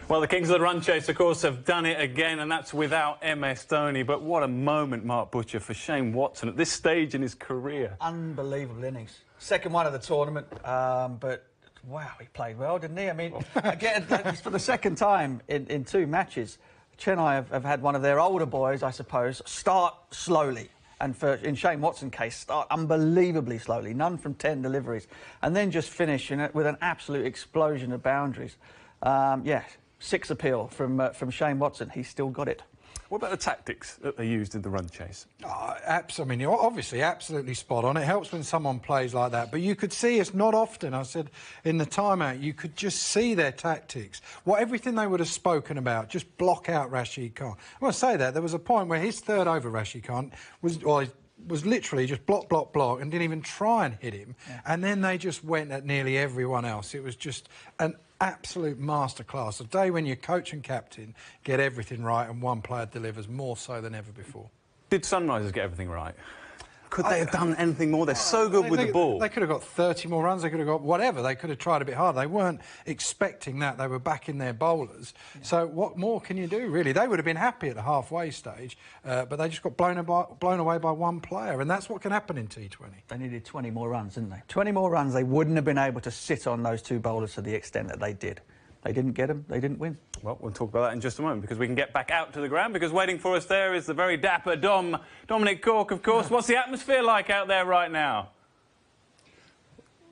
Well, the Kings of the Run Chase, of course, have done it again, and that's without MS Dhoni. But what a moment, Mark Butcher, for Shane Watson at this stage in his career. Unbelievable innings. Second one of the tournament, but wow, he played well, didn't he? I mean, again, for the second time in 2 matches, Chennai have had one of their older boys, I suppose, start slowly. And in Shane Watson's case, start unbelievably slowly, none from 10 deliveries, and then just finish with an absolute explosion of boundaries. Yeah, 6 appeal from Shane Watson. He's still got it. What about the tactics that they used in the run chase? I mean, obviously, absolutely spot on. It helps when someone plays like that. But you could see it's not often. I said in the timeout, you could just see their tactics. Everything they would have spoken about, just block out Rashid Khan. I want to say that there was a point where his third over, Rashid Khan, was literally just block, block, block, and didn't even try and hit him. Yeah. And then they just went at nearly everyone else. It was just an absolute masterclass. A day when your coach and captain get everything right and one player delivers more so than ever before. Did Sunrisers get everything right? Could they have done anything more? They're so good with the ball. They could have got 30 more runs. They could have got whatever. They could have tried a bit harder. They weren't expecting that. They were backing their bowlers. Yeah. So what more can you do, really? They would have been happy at the halfway stage, but they just got blown away by one player, and that's what can happen in T20. They needed 20 more runs, didn't they? 20 more runs. They wouldn't have been able to sit on those 2 bowlers to the extent that they did. They didn't get them, they didn't win. Well, we'll talk about that in just a moment, because we can get back out to the ground, because waiting for us there is the very dapper Dominic Cork, of course. What's the atmosphere like out there right now?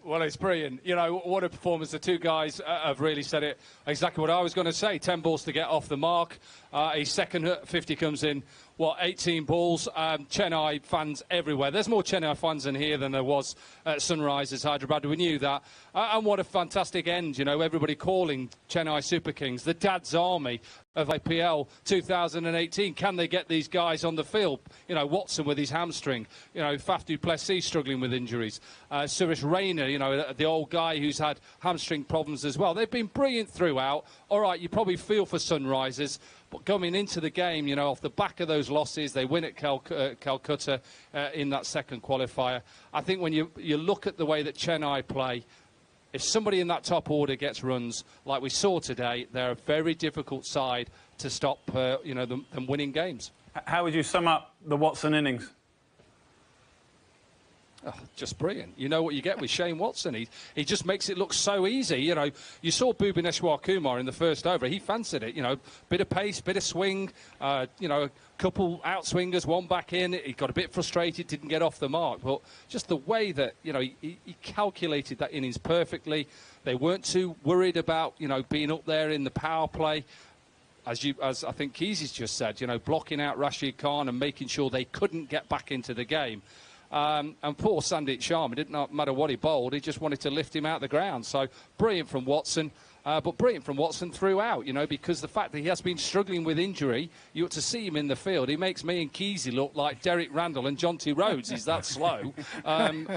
Well, it's brilliant. You know, what a performance. The 2 guys have really said it exactly what I was going to say. 10 balls to get off the mark. His second 50 comes in, 18 balls. Chennai fans everywhere. There's more Chennai fans in here than there was at Sunrisers Hyderabad. We knew that. And what a fantastic end, you know, everybody calling Chennai Super Kings the Dad's Army of IPL 2018. Can they get these guys on the field? You know, Watson with his hamstring. You know, Faf du Plessis struggling with injuries. Suresh Raina, you know, the old guy who's had hamstring problems as well. They've been brilliant throughout. All right, you probably feel for Sunrisers, but coming into the game, you know, off the back of those losses, they win at Calcutta in that second qualifier. I think when you look at the way that Chennai play, if somebody in that top order gets runs, like we saw today, they're a very difficult side to stop, you know, them winning games. How would you sum up the Watson innings? Oh, just brilliant. You know what you get with Shane Watson. He just makes it look so easy. You know, you saw Bhubaneswar Kumar in the first over. He fancied it, you know, bit of pace, bit of swing, you know, a couple outswingers, one back in. He got a bit frustrated, didn't get off the mark. But just the way that, you know, he calculated that innings perfectly. They weren't too worried about, you know, being up there in the power play. As I think Keezy's just said, you know, blocking out Rashid Khan and making sure they couldn't get back into the game. And poor Sandeep Sharma, it didn't matter what he bowled, he just wanted to lift him out the ground. So brilliant from Watson, but brilliant from Watson throughout, you know, because the fact that he has been struggling with injury, you ought to see him in the field. He makes me and Keezy look like Derek Randall and Jonty Rhodes. He's that slow. And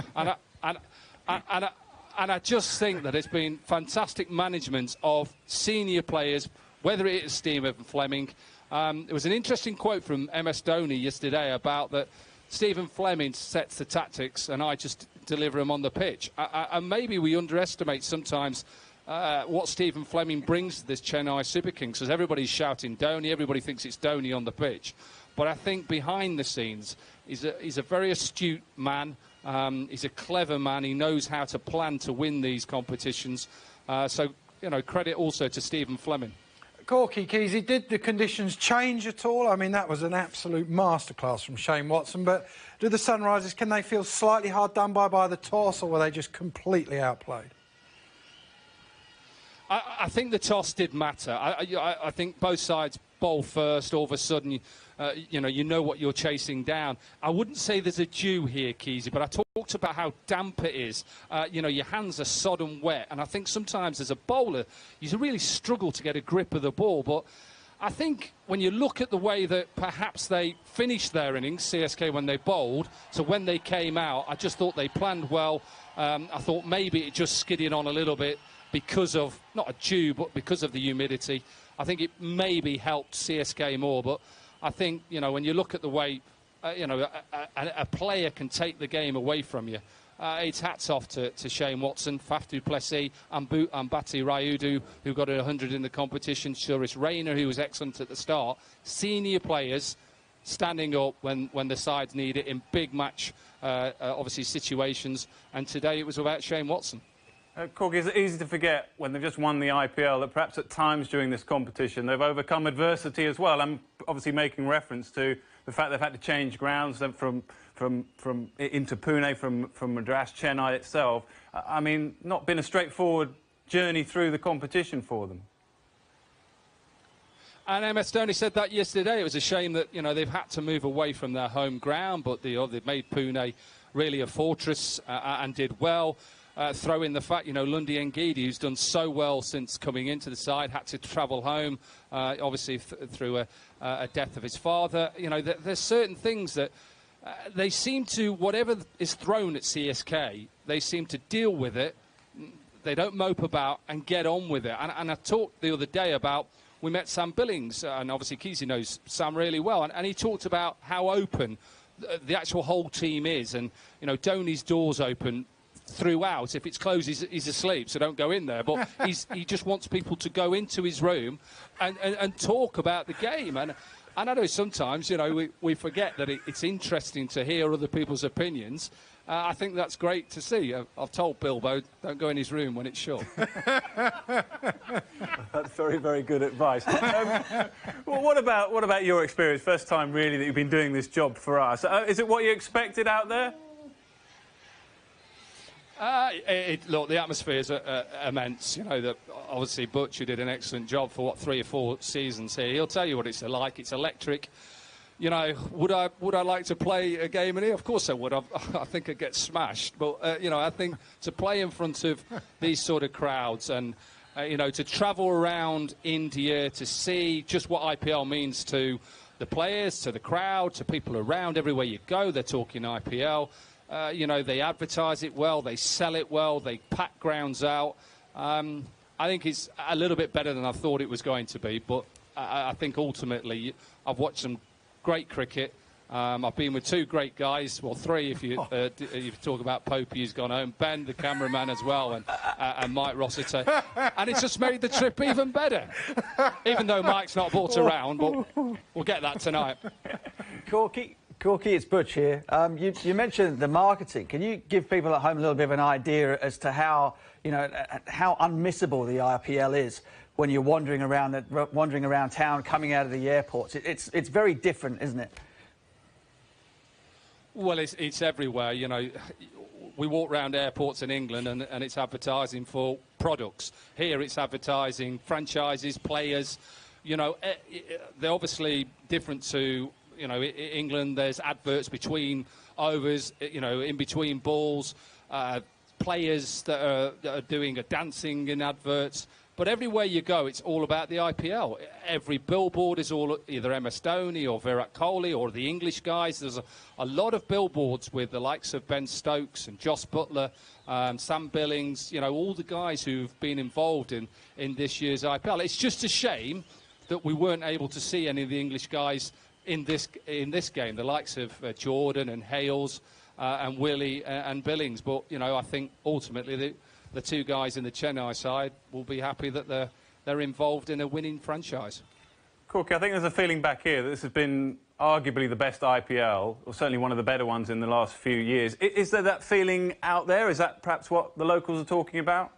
I just think that it's been fantastic management of senior players, whether it is Stephen Fleming. There was an interesting quote from MS Dhoni yesterday about that Stephen Fleming sets the tactics and I just deliver them on the pitch. And maybe we underestimate sometimes what Stephen Fleming brings to this Chennai Super Kings, because everybody's shouting Dhoni, everybody thinks it's Dhoni on the pitch. But I think behind the scenes, he's a very astute man. He's a clever man. He knows how to plan to win these competitions. So, you know, credit also to Stephen Fleming. Corky, Keezy, did the conditions change at all? I mean, that was an absolute masterclass from Shane Watson, but do the Sunrisers, can they feel slightly hard done by the toss, or were they just completely outplayed? I think the toss did matter. I think both sides bowl first. All of a sudden, you know what you're chasing down. I wouldn't say there's a dew here, Keezy, but I talked about how damp it is. You know, your hands are sodden wet, and I think sometimes as a bowler, you really struggle to get a grip of the ball. But I think when you look at the way that perhaps they finished their innings, CSK, when they bowled, so when they came out, I just thought they planned well. I thought maybe it just skidded on a little bit because of, not a dew, but because of the humidity. I think it maybe helped CSK more, but I think, you know, when you look at the way, you know, a player can take the game away from you, it's hats off to Shane Watson, Faf du Plessis, and Bati Rayudu, who got 100 in the competition, Suris Rayner, who was excellent at the start. Senior players standing up when the sides need it in big match, obviously, situations. And today it was about Shane Watson. Corky, is it easy to forget when they've just won the IPL that perhaps at times during this competition they've overcome adversity as well? I'm obviously making reference to the fact they've had to change grounds from into Pune from Madras, Chennai itself. I mean, not been a straightforward journey through the competition for them. And MS Dhoni said that yesterday. It was a shame that, you know, they've had to move away from their home ground, but they've made Pune really a fortress and did well. Throw in the fact, you know, Lundi Ngidi, who's done so well since coming into the side, had to travel home, obviously through a death of his father. You know, there's certain things that they seem to, whatever is thrown at CSK, they seem to deal with it. They don't mope about and get on with it. And I talked the other day about, we met Sam Billings, and obviously Kesey knows Sam really well, and he talked about how open the actual whole team is. And, you know, Dhoni's door's open throughout. If it's closed, he's asleep, so don't go in there. But he just wants people to go into his room and talk about the game. And I know sometimes, you know, we forget that it's interesting to hear other people's opinions. I think that's great to see. I've told Bilbo, don't go in his room when it's shut. That's very, very good advice. Well, what about your experience? First time, really, that you've been doing this job for us. Is it what you expected out there? Look, the atmosphere is immense. You know, obviously Butch, who did an excellent job for, 3 or 4 seasons here, he'll tell you what it's like. It's electric. You know, would I like to play a game in here? Of course I would. I think I'd get smashed. But, you know, I think to play in front of these sort of crowds and, you know, to travel around India to see just what IPL means to the players, to the crowd, to people around, everywhere you go, they're talking IPL. You know, they advertise it well, they sell it well, they pack grounds out. I think it's a little bit better than I thought it was going to be, but I think ultimately I've watched some great cricket. I've been with 2 great guys, well, 3 if you talk about Popey, who's gone home, Ben, the cameraman as well, and Mike Rossiter. And it's just made the trip even better, even though Mike's not brought around, but we'll get that tonight. Corky, it's Butch here. You mentioned the marketing. Can you give people at home a little bit of an idea as to how, you know, how unmissable the IPL is when you're wandering around town, coming out of the airports? It's very different, isn't it? Well, it's everywhere. You know, we walk around airports in England and it's advertising for products. Here it's advertising franchises, players. You know, they're obviously different to, you know, England. There's adverts between overs, you know, in between balls, players that are doing a dancing in adverts. But everywhere you go, it's all about the IPL. Every billboard is all either MS Dhoni or Virat Kohli or the English guys. There's a lot of billboards with the likes of Ben Stokes and Joss Butler, Sam Billings, you know, all the guys who've been involved in this year's IPL. It's just a shame that we weren't able to see any of the English guys in this game, the likes of Jordan and Hales and Willie and Billings. But, you know, I think ultimately the 2 guys in the Chennai side will be happy that they're involved in a winning franchise. Corky, I think there's a feeling back here that this has been arguably the best IPL, or certainly one of the better ones in the last few years. Is there that feeling out there? Is that perhaps what the locals are talking about?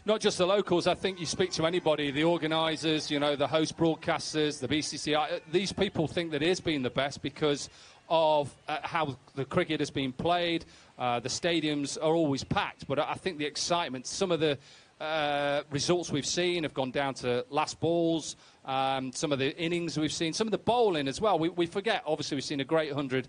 Not just the locals. I think you speak to anybody, the organisers, you know, the host broadcasters, the BCCI, these people think that it has been the best because of how the cricket has been played. The stadiums are always packed, but I think the excitement, some of the results we've seen have gone down to last balls, some of the innings we've seen, some of the bowling as well. We forget, obviously, we've seen a great 100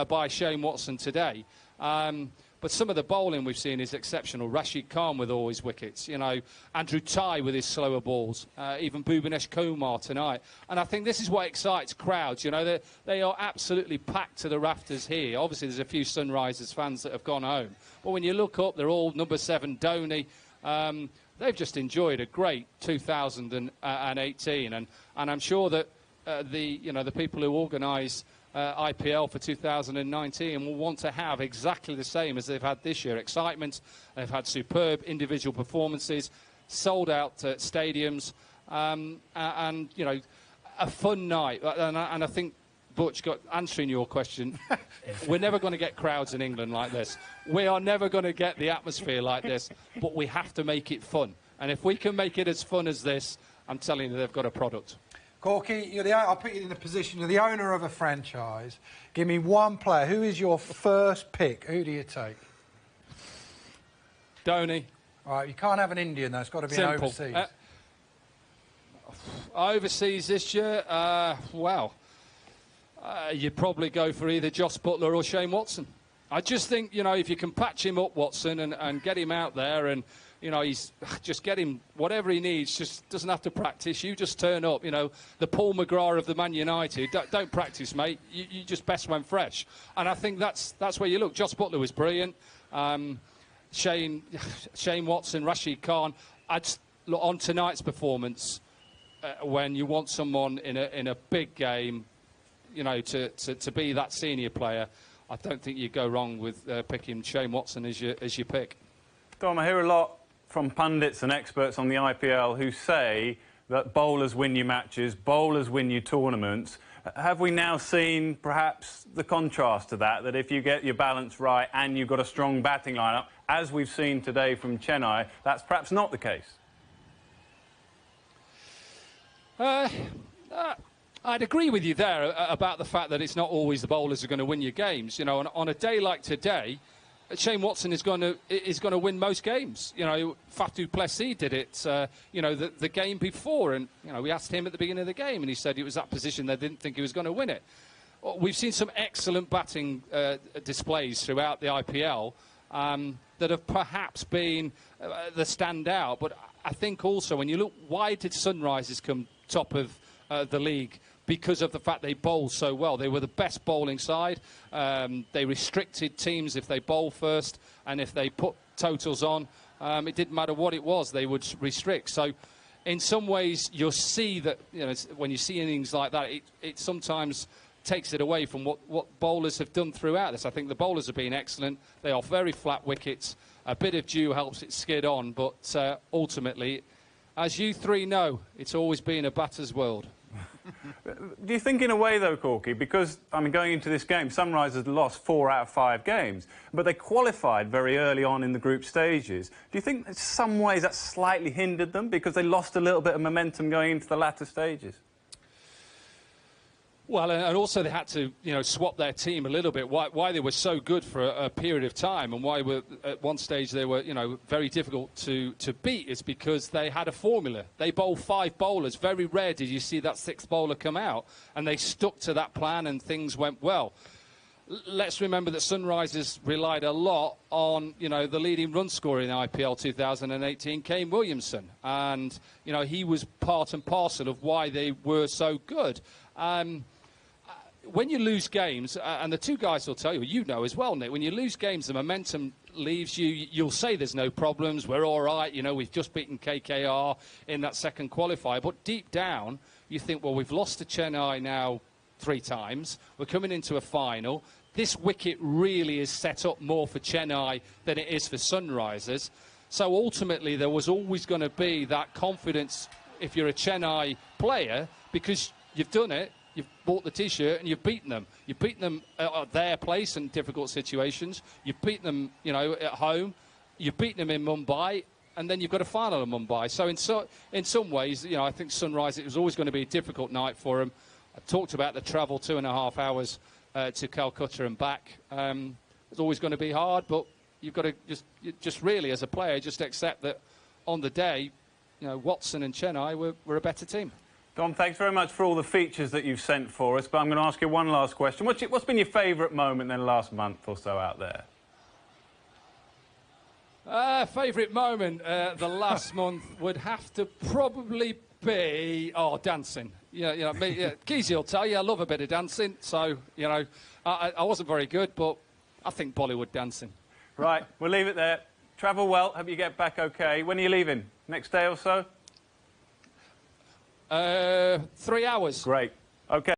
by Shane Watson today. But some of the bowling we've seen is exceptional. Rashid Khan with all his wickets, you know, Andrew Ty with his slower balls, even Bhubanesh Kumar tonight. And I think this is what excites crowds, you know. They are absolutely packed to the rafters here. Obviously, there's a few Sunrisers fans that have gone home. But when you look up, they're all number 7 Dhoni. They've just enjoyed a great 2018. And I'm sure that the people who organise IPL for 2019 and will want to have exactly the same as they've had this year. Excitement, they've had superb individual performances, sold out stadiums, and, you know, a fun night. And I think, Butch, answering your question, we're never going to get crowds in England like this. We are never going to get the atmosphere like this, but we have to make it fun. And if we can make it as fun as this, I'm telling you, they've got a product. Corky, I'll put you in the position, you're the owner of a franchise. Give me one player. Who is your first pick? Who do you take? Dhoni. All right, you can't have an Indian, though. It's got to be Simple. an overseas. Overseas this year, well, you'd probably go for either Jos Buttler or Shane Watson. I just think, you know, if you can patch him up, Watson, and get him out there and, you know, he's just get him whatever he needs, just doesn't have to practice. You just turn up, you know, the Paul McGrath of the Man United. Don't practice, mate. You just best when fresh. And I think that's where you look. Jos Buttler was brilliant. Shane Watson, Rashid Khan. Look, on tonight's performance, when you want someone in a big game, you know, to be that senior player, I don't think you go wrong with picking Shane Watson as your pick. Dom, I hear a lot from pundits and experts on the IPL who say that bowlers win you matches, bowlers win you tournaments. Have we now seen perhaps the contrast to that, that if you get your balance right and you've got a strong batting lineup, as we've seen today from Chennai, that's perhaps not the case? I'd agree with you there about the fact that it's not always the bowlers who are going to win your games. You know, on a day like today, Shane Watson is going to win most games. You know, Faf du Plessis did it. You know, the game before, and you know, we asked him at the beginning of the game, and he said it was that position they didn't think he was going to win it. We've seen some excellent batting displays throughout the IPL that have perhaps been the standout. But I think also when you look, why did Sunrisers come top of the league? Because of the fact they bowled so well. They were the best bowling side. They restricted teams if they bowl first, and if they put totals on, it didn't matter what it was, they would restrict. So in some ways, you'll see that, you know, when you see innings like that, it sometimes takes it away from what bowlers have done throughout this. I think the bowlers have been excellent. They are very flat wickets. A bit of dew helps it skid on, but ultimately, as you three know, it's always been a batter's world. Do you think in a way, though, Corky, because, I mean, going into this game, Sunrisers lost 4 out of 5 games, but they qualified very early on in the group stages. Do you think in some ways that slightly hindered them because they lost a little bit of momentum going into the latter stages? Well, and also they had to, you know, swap their team a little bit. Why they were so good for a period of time, and why at one stage they were, you know, very difficult to beat, is because they had a formula. They bowled 5 bowlers. Very rare did you see that 6th bowler come out, and they stuck to that plan, and things went well. Let's remember that Sunrisers relied a lot on, you know, the leading run scorer in IPL 2018, Kane Williamson, and you know, he was part and parcel of why they were so good. When you lose games, and the two guys will tell you, you know as well, Nick, when you lose games, the momentum leaves you. You'll say there's no problems, we're all right, you know, we've just beaten KKR in that second qualifier. But deep down, you think, well, we've lost to Chennai now 3 times. We're coming into a final. This wicket really is set up more for Chennai than it is for Sunrisers. So ultimately, there was always going to be that confidence if you're a Chennai player, because you've done it. You've bought the T-shirt and you've beaten them. You've beaten them at their place in difficult situations. You've beaten them, you know, at home. You've beaten them in Mumbai, and then you've got a final in Mumbai. So in some ways, you know, I think Sunrise, it was always going to be a difficult night for them. I talked about the travel, 2.5 hours to Calcutta and back. It's always going to be hard, but you've got to just really, as a player, just accept that on the day, you know, Watson and Chennai were a better team. Dom, thanks very much for all the features that you've sent for us, but I'm going to ask you one last question. What's been your favourite moment in the last month or so out there? Favourite moment the last month would have to probably be, dancing. Yeah, Keezy will tell you, I love a bit of dancing, so, you know, I wasn't very good, but I think Bollywood dancing. Right, we'll leave it there. Travel well, hope you get back OK. When are you leaving? Next day or so? 3 hours. Great. OK.